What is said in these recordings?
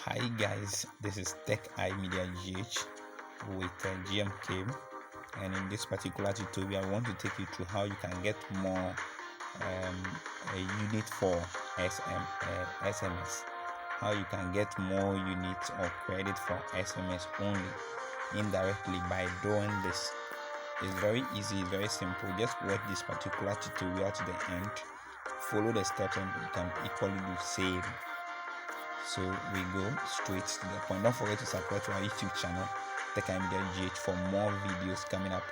Hi guys, this is Tech I Media GH with GMK, and in this particular tutorial I want to take you through how you can get more a unit for SMS, how you can get more units or credit for SMS only indirectly by doing this. It's very easy, very simple. Just watch this particular tutorial to the end, follow the steps, and you can equally do same. So we go straight to the point. Don't forget to subscribe to our YouTube channel, Tech Media GH, for more videos coming up.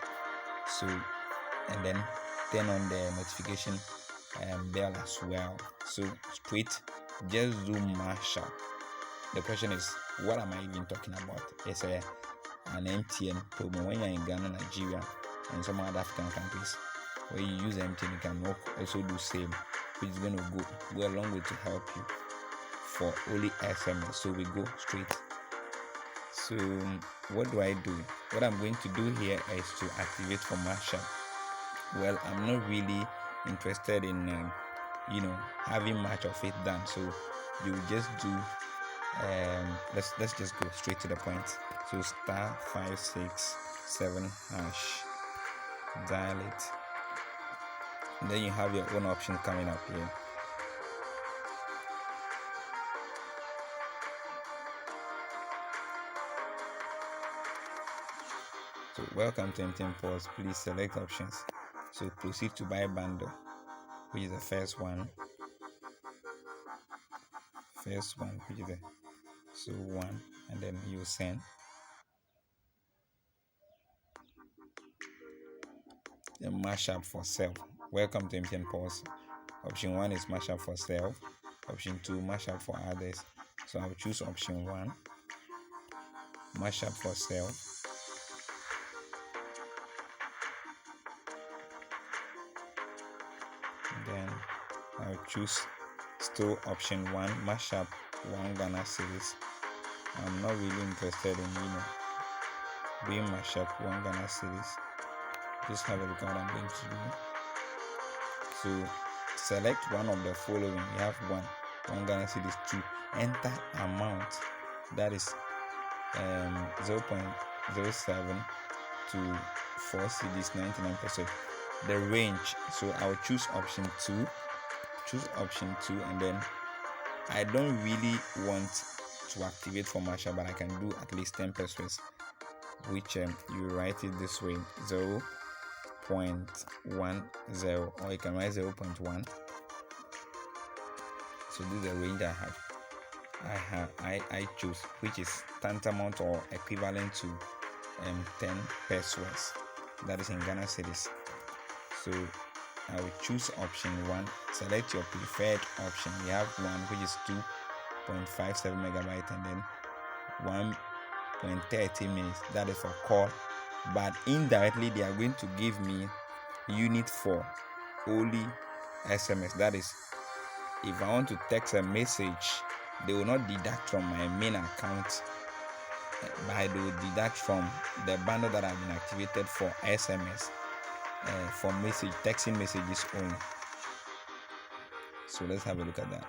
So, and then turn on the notification bell as well. So straight, just zoom mashup. The question is, what am I even talking about? It's an MTN promo when you're in Ghana, Nigeria, and some other African countries. When you use MTN, you can also do same, which is going to go a long way to help you for only SMS. So we go straight. So what do? What I'm going to do here is to activate for mashup. Well, I'm not really interested in having much of it done, so you just do let's just go straight to the point. So *567# dial it, and then you have your own option coming up here. So welcome to MTN Pause. Please select options. So proceed to buy bundle, which is the first one, which is the one, and then you send. Then mashup for self. Welcome to MTN Pause. Option 1 is mashup for self. Option 2, mashup for others. So I'll choose option 1, mashup for self. Then I'll choose still option 1, mashup 1 Ghana series. I'm not really interested in doing mashup 1 Ghana series. Just have a look at what I'm going to do. So select one of the following. You have one Ghana series, 2. Enter amount, that is 0.07 to 4 cedis 99%. The range, so I'll choose option 2. And then I don't really want to activate for mashup, but I can do at least 10 pesos, which you write it this way: 0.10, or you can write 0.1. So this is the range I choose, which is tantamount or equivalent to 10 pesos, that is in Ghana cedis. So I will choose option 1. Select your preferred option. You have one which is 2.57 megabyte, and then 1.30 minutes, that is for call, but indirectly they are going to give me unit for only SMS. That is, if I want to text a message, they will not deduct from my main account, but they will deduct from the bundle that have been activated for SMS, for texting messages only. So let's have a look at that.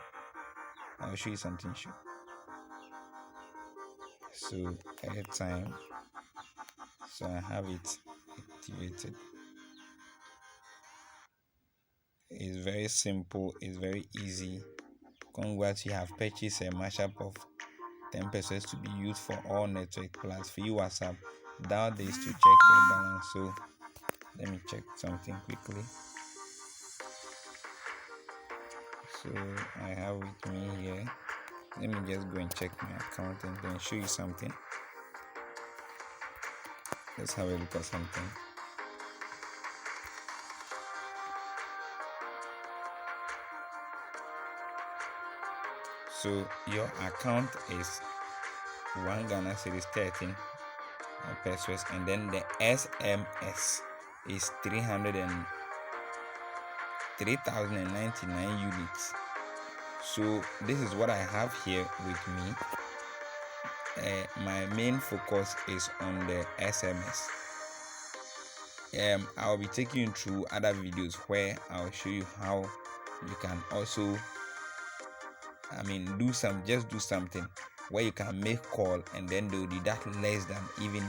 I'll show you something. So airtime, so I have it activated. It's very simple, it's very easy. Congrats, you have purchased a mashup of 10 pesos to be used for all network plus free WhatsApp. Dial this to check your balance. So let me check something quickly. So I have with me here. Let me just go and check my account and then show you something. Let's have a look at something. So your account is 1 Ghana series 13 pesos, and then the SMS is 3,099 units. So this is what I have here with me. My main focus is on the SMS. I'll be taking you through other videos where I'll show you how you can also do something. where you can make call and then they will deduct less than even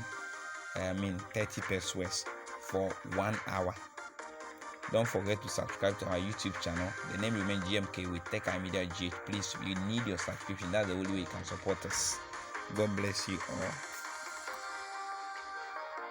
30 pesos for 1 hour. Don't forget to subscribe to our YouTube channel. The name remains GMK with Tech and Media GH. Please, you need your subscription. That's the only way you can support us. God bless you all.